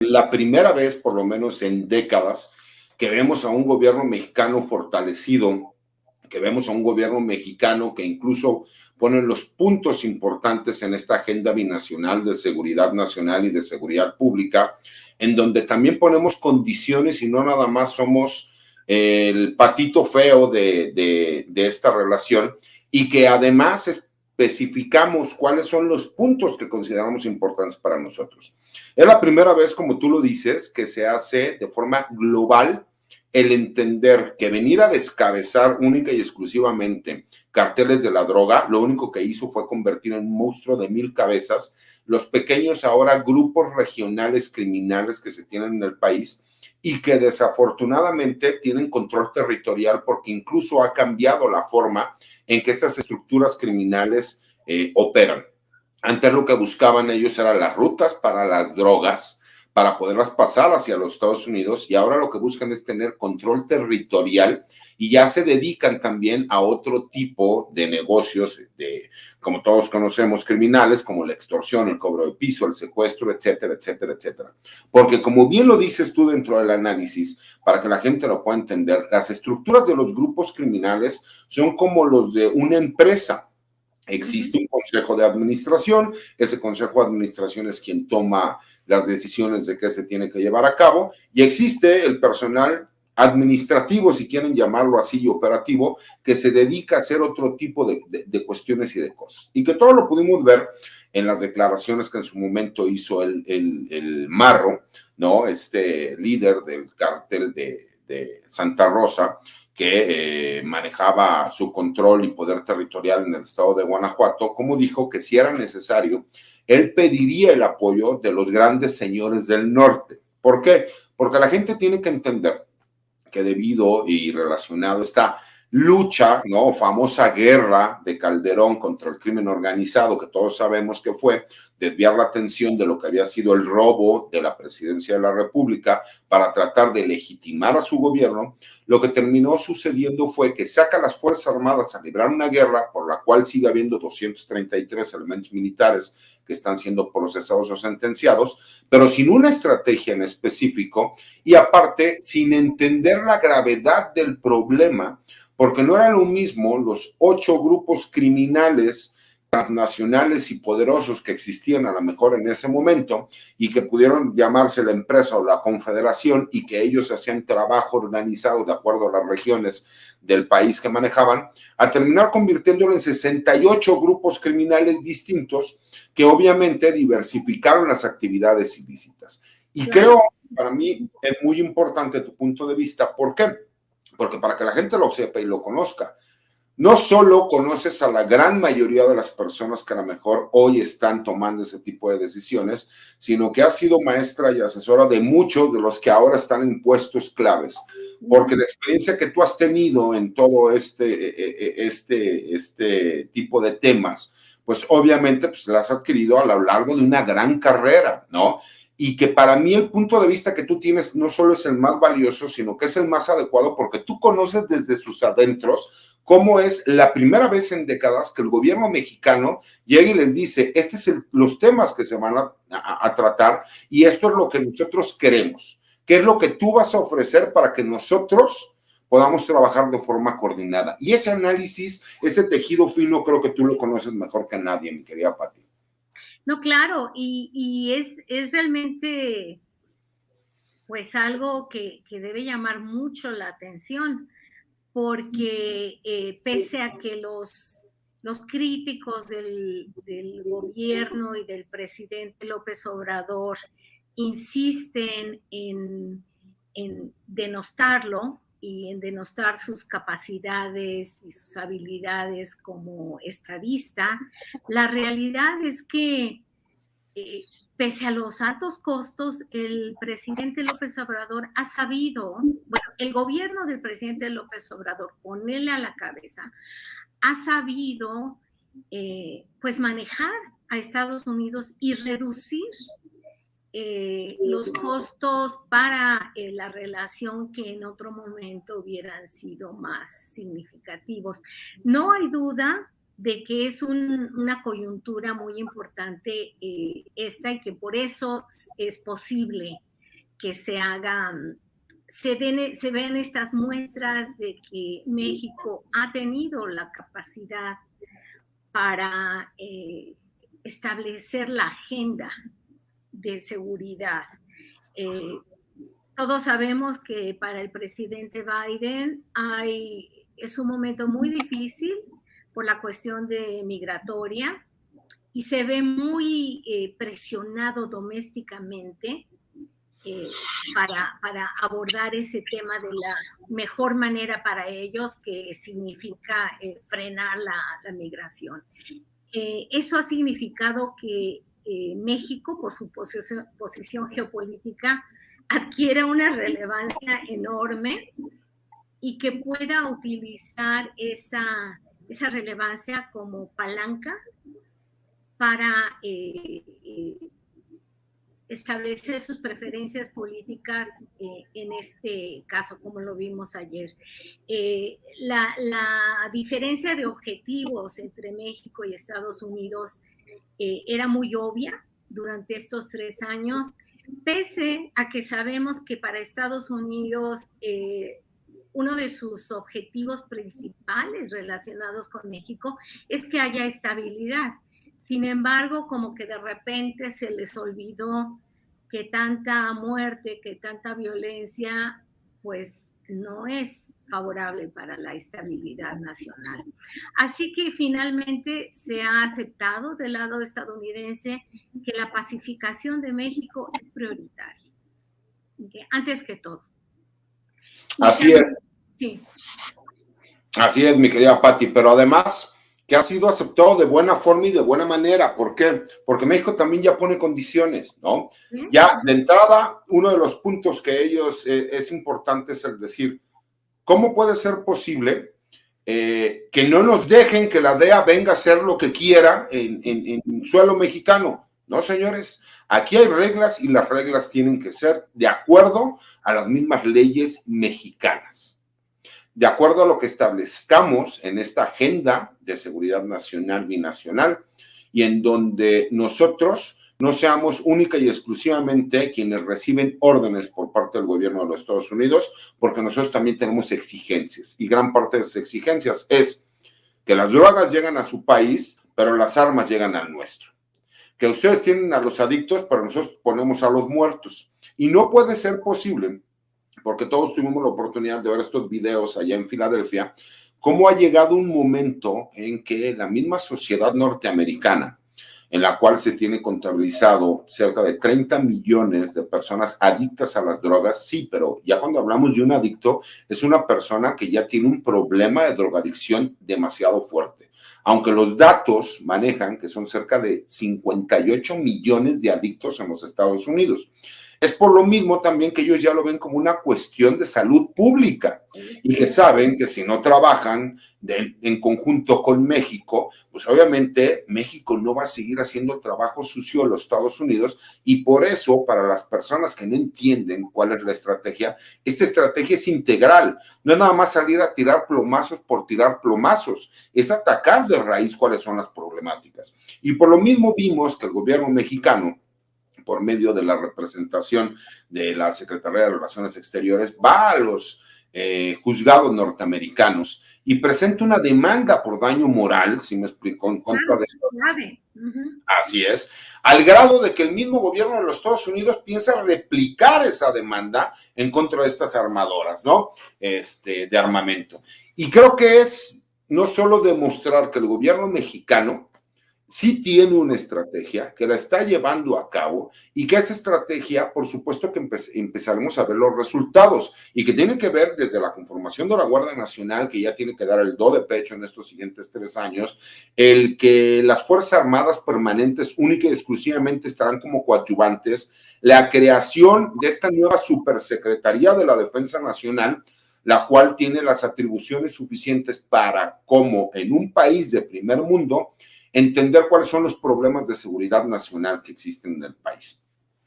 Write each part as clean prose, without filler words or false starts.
la primera vez, por lo menos en décadas, que vemos a un gobierno mexicano fortalecido, que vemos a un gobierno mexicano que incluso pone los puntos importantes en esta agenda binacional de seguridad nacional y de seguridad pública, en donde también ponemos condiciones y no nada más somos el patito feo de esta relación, y que además especificamos cuáles son los puntos que consideramos importantes para nosotros. Es la primera vez, como tú lo dices, que se hace de forma global el entender que venir a descabezar única y exclusivamente carteles de la droga, lo único que hizo fue convertir en un monstruo de 1000 cabezas los pequeños ahora grupos regionales criminales que se tienen en el país y que desafortunadamente tienen control territorial, porque incluso ha cambiado la forma en que estas estructuras criminales operan. Antes lo que buscaban ellos eran las rutas para las drogas, para poderlas pasar hacia los Estados Unidos, y ahora lo que buscan es tener control territorial, y ya se dedican también a otro tipo de negocios, como todos conocemos, criminales, como la extorsión, el cobro de piso, el secuestro, etcétera, etcétera, etcétera. Porque como bien lo dices tú dentro del análisis, para que la gente lo pueda entender, las estructuras de los grupos criminales son como los de una empresa. Existe un consejo de administración, ese consejo de administración es quien toma las decisiones de qué se tiene que llevar a cabo, y existe el personal administrativo, si quieren llamarlo así, y operativo, que se dedica a hacer otro tipo de cuestiones y de cosas. Y que todo lo pudimos ver en las declaraciones que en su momento hizo el Marro, ¿no? Este líder del cártel de Santa Rosa, que manejaba su control y poder territorial en el estado de Guanajuato, como dijo que si era necesario, él pediría el apoyo de los grandes señores del norte. ¿Por qué? Porque la gente tiene que entender que debido y relacionado a esta lucha, ¿no? Famosa guerra de Calderón contra el crimen organizado, que todos sabemos que fue desviar la atención de lo que había sido el robo de la presidencia de la República para tratar de legitimar a su gobierno. Lo que terminó sucediendo fue que saca a las Fuerzas Armadas a librar una guerra por la cual sigue habiendo 233 elementos militares que están siendo procesados o sentenciados, pero sin una estrategia en específico, y aparte sin entender la gravedad del problema, porque no era lo mismo los 8 grupos criminales transnacionales y poderosos que existían a lo mejor en ese momento y que pudieron llamarse la empresa o la confederación, y que ellos hacían trabajo organizado de acuerdo a las regiones del país que manejaban, a terminar convirtiéndolo en 68 grupos criminales distintos que obviamente diversificaron las actividades ilícitas. Y creo, para mí, es muy importante tu punto de vista. ¿Por qué? Porque para que la gente lo sepa y lo conozca, no solo conoces a la gran mayoría de las personas que a lo mejor hoy están tomando ese tipo de decisiones, sino que has sido maestra y asesora de muchos de los que ahora están en puestos claves, porque la experiencia que tú has tenido en todo este tipo de temas, pues obviamente pues, la has adquirido a lo largo de una gran carrera, ¿no? Y que para mí el punto de vista que tú tienes no solo es el más valioso, sino que es el más adecuado, porque tú conoces desde sus adentros cómo es la primera vez en décadas que el gobierno mexicano llega y les dice, estos son los temas que se van a tratar, y esto es lo que nosotros queremos. ¿Qué es lo que tú vas a ofrecer para que nosotros podamos trabajar de forma coordinada? Y ese análisis, ese tejido fino, creo que tú lo conoces mejor que nadie, mi querida Pati. No, claro, y es realmente pues algo que debe llamar mucho la atención, porque pese a que los críticos del gobierno y del presidente López Obrador insisten en denostarlo y en denostar sus capacidades y sus habilidades como estadista, la realidad es que pese a los altos costos, el presidente López Obrador ha sabido, bueno, el gobierno del presidente López Obrador, ponerle a la cabeza, ha sabido pues manejar a Estados Unidos y reducir los costos para la relación que en otro momento hubieran sido más significativos. No hay duda de que es una coyuntura muy importante esta, y que por eso es posible que se hagan, se ven estas muestras de que México ha tenido la capacidad para establecer la agenda de seguridad. Todos sabemos que para el presidente Biden es un momento muy difícil por la cuestión de migratoria y se ve muy presionado domésticamente para abordar ese tema de la mejor manera para ellos, que significa frenar la migración. Eso ha significado que México, por su posición geopolítica, adquiera una relevancia enorme y que pueda utilizar esa relevancia como palanca para establecer sus preferencias políticas en este caso, como lo vimos ayer. La diferencia de objetivos entre México y Estados Unidos era muy obvia durante estos 3 años, pese a que sabemos que para Estados Unidos uno de sus objetivos principales relacionados con México es que haya estabilidad. Sin embargo, como que de repente se les olvidó que tanta muerte, que tanta violencia, pues no es favorable para la estabilidad nacional. Así que finalmente se ha aceptado del lado estadounidense que la pacificación de México es prioritaria, ¿okay? Antes que todo. Así es. Sí. Así es, mi querida Pati, pero además que ha sido aceptado de buena forma y de buena manera. ¿Por qué? Porque México también ya pone condiciones, ¿no? ¿Sí? Ya de entrada, uno de los puntos que ellos es importante es el decir, ¿cómo puede ser posible que no nos dejen que la DEA venga a hacer lo que quiera en suelo mexicano? No, señores, aquí hay reglas y las reglas tienen que ser de acuerdo a las mismas leyes mexicanas. De acuerdo a lo que establezcamos en esta agenda de seguridad nacional binacional y en donde nosotros no seamos única y exclusivamente quienes reciben órdenes por parte del gobierno de los Estados Unidos, porque nosotros también tenemos exigencias y gran parte de esas exigencias es que las drogas llegan a su país, pero las armas llegan al nuestro. Que ustedes tienen a los adictos, pero nosotros ponemos a los muertos. Y no puede ser posible, porque todos tuvimos la oportunidad de ver estos videos allá en Filadelfia, cómo ha llegado un momento en que la misma sociedad norteamericana, en la cual se tiene contabilizado cerca de 30 millones de personas adictas a las drogas, sí, pero ya cuando hablamos de un adicto, es una persona que ya tiene un problema de drogadicción demasiado fuerte. Aunque los datos manejan que son cerca de 58 millones de adictos en los Estados Unidos. Es por lo mismo también que ellos ya lo ven como una cuestión de salud pública y que saben que si no trabajan en conjunto con México, pues obviamente México no va a seguir haciendo trabajo sucio a los Estados Unidos y por eso para las personas que no entienden cuál es la estrategia, esta estrategia es integral, no es nada más salir a tirar plomazos por tirar plomazos, es atacar de raíz cuáles son las problemáticas. Y por lo mismo vimos que el gobierno mexicano, por medio de la representación de la Secretaría de Relaciones Exteriores, va a los juzgados norteamericanos y presenta una demanda por daño moral, si me explico, en contra de esto. Así es, al grado de que el mismo gobierno de los Estados Unidos piensa replicar esa demanda en contra de estas armadoras, ¿no? De armamento. Y creo que es no solo demostrar que el gobierno mexicano sí tiene una estrategia que la está llevando a cabo y que esa estrategia, por supuesto que empezaremos a ver los resultados y que tiene que ver desde la conformación de la Guardia Nacional, que ya tiene que dar el do de pecho en estos siguientes 3 años, el que las Fuerzas Armadas permanentes única y exclusivamente estarán como coadyuvantes, la creación de esta nueva Supersecretaría de la Defensa Nacional, la cual tiene las atribuciones suficientes para, como en un país de primer mundo, entender cuáles son los problemas de seguridad nacional que existen en el país.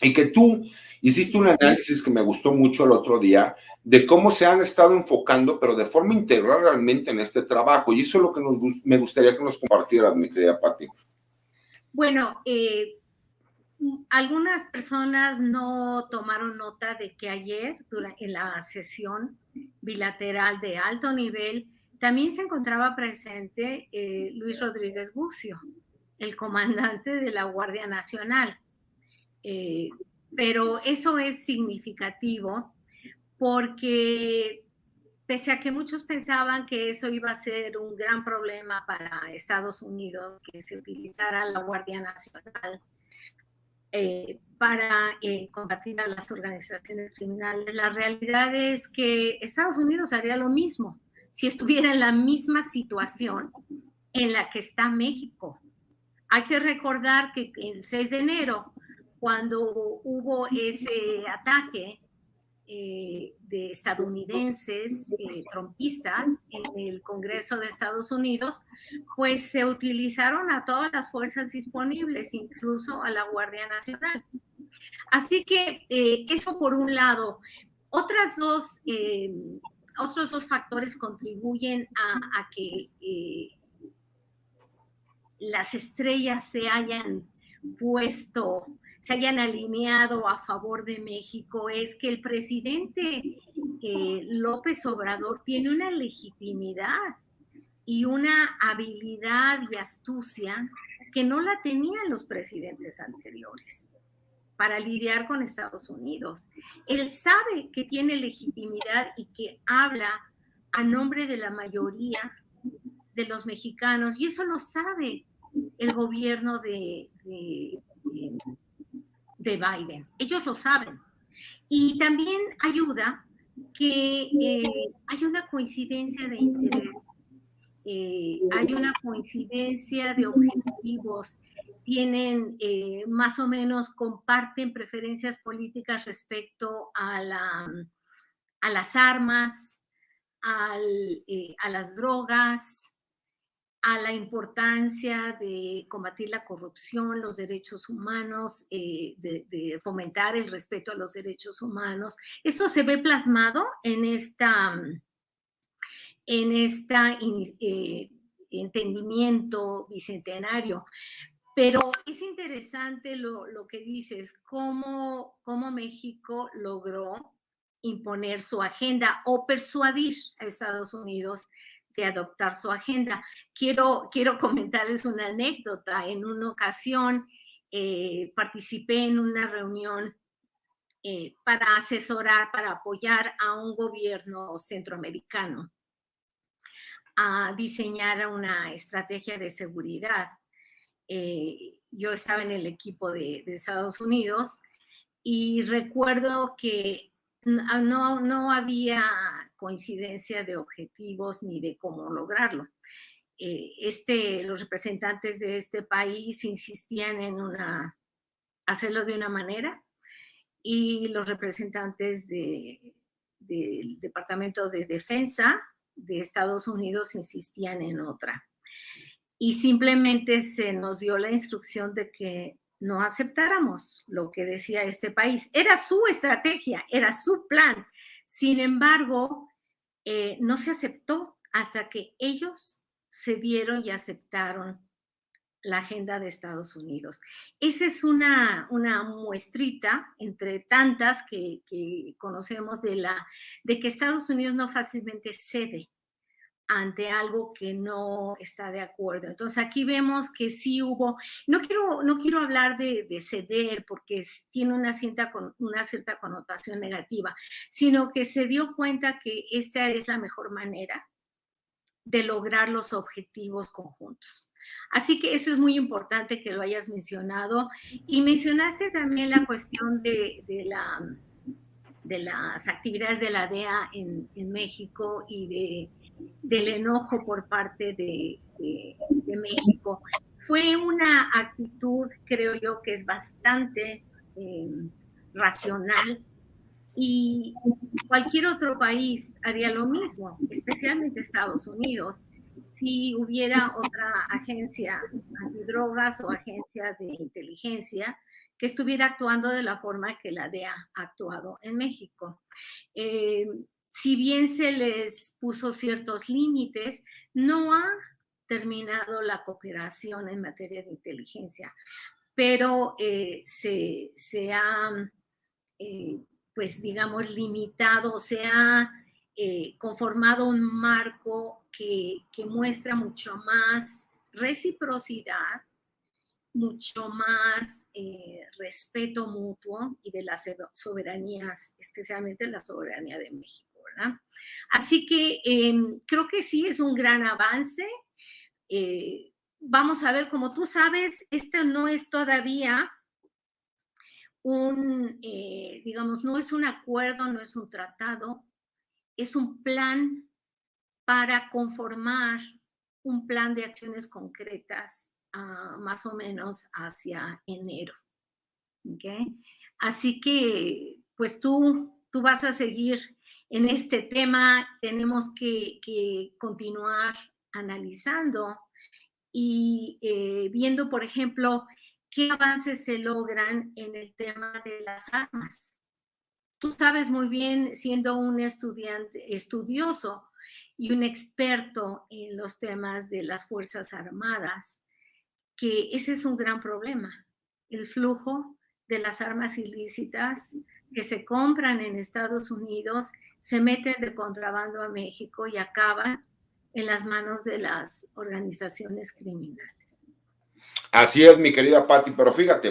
Y que tú hiciste un análisis que me gustó mucho el otro día de cómo se han estado enfocando, pero de forma integral realmente en este trabajo. Y eso es lo que me gustaría que nos compartieras, mi querida Pati. Bueno, Algunas personas no tomaron nota de que ayer, en la sesión bilateral de alto nivel, también se encontraba presente Luis Rodríguez Bucio, el comandante de la Guardia Nacional. Pero eso es significativo porque pese a que muchos pensaban que eso iba a ser un gran problema para Estados Unidos, que se utilizara la Guardia Nacional para combatir a las organizaciones criminales, la realidad es que Estados Unidos haría lo mismo si estuviera en la misma situación en la que está México. Hay que recordar que el 6 de enero, cuando hubo ese ataque de estadounidenses trumpistas en el Congreso de Estados Unidos, pues se utilizaron a todas las fuerzas disponibles, incluso a la Guardia Nacional. Así que eso por un lado. Otros dos factores contribuyen a que las estrellas se hayan alineado a favor de México, es que el presidente López Obrador tiene una legitimidad y una habilidad y astucia que no la tenían los presidentes anteriores para lidiar con Estados Unidos. Él sabe que tiene legitimidad y que habla a nombre de la mayoría de los mexicanos, y eso lo sabe el gobierno de Biden. Ellos lo saben. Y también ayuda que hay una coincidencia de intereses, hay una coincidencia de objetivos, tienen más o menos, comparten preferencias políticas respecto a las armas, a las drogas, a la importancia de combatir la corrupción, los derechos humanos, de fomentar el respeto a los derechos humanos. Esto se ve plasmado en entendimiento bicentenario. Pero es interesante lo que dices, cómo México logró imponer su agenda o persuadir a Estados Unidos de adoptar su agenda. Quiero comentarles una anécdota. En una ocasión participé en una reunión para asesorar, para apoyar a un gobierno centroamericano a diseñar una estrategia de seguridad. Yo estaba en el equipo de Estados Unidos y recuerdo que no había coincidencia de objetivos ni de cómo lograrlo. Los representantes de este país insistían en hacerlo de una manera y los representantes del Departamento de Defensa de Estados Unidos insistían en otra. Y simplemente se nos dio la instrucción de que no aceptáramos lo que decía este país. Era su estrategia, era su plan. Sin embargo, no se aceptó hasta que ellos se dieron y aceptaron la agenda de Estados Unidos. Esa es una muestrita entre tantas que conocemos de que Estados Unidos no fácilmente cede ante algo que no está de acuerdo. Entonces aquí vemos que sí hubo, no quiero hablar de ceder porque tiene una cierta connotación negativa, sino que se dio cuenta que esta es la mejor manera de lograr los objetivos conjuntos. Así que eso es muy importante que lo hayas mencionado. Y mencionaste también la cuestión de las actividades de la DEA en México y del enojo por parte de México. Fue una actitud, creo yo, que es bastante racional, y cualquier otro país haría lo mismo, especialmente Estados Unidos, si hubiera otra agencia antidrogas o agencia de inteligencia que estuviera actuando de la forma que la DEA ha actuado en México. Si bien se les puso ciertos límites, no ha terminado la cooperación en materia de inteligencia. pero se ha, pues digamos, limitado, se ha conformado un marco que muestra mucho más reciprocidad, mucho más respeto mutuo y de las soberanías, especialmente la soberanía de México, ¿verdad? Así que creo que sí es un gran avance. Vamos a ver, como tú sabes, este no es todavía digamos, no es un acuerdo, no es un tratado, es un plan para conformar un plan de acciones concretas más o menos hacia enero. ¿Okay? Así que, pues tú vas a seguir en este tema, tenemos que continuar analizando y viendo, por ejemplo, qué avances se logran en el tema de las armas. Tú sabes muy bien, siendo un estudiante estudioso y un experto en los temas de las Fuerzas Armadas, que ese es un gran problema, el flujo de las armas ilícitas que se compran en Estados Unidos, se meten de contrabando a México y acaban en las manos de las organizaciones criminales. Así es, mi querida Patti, pero fíjate,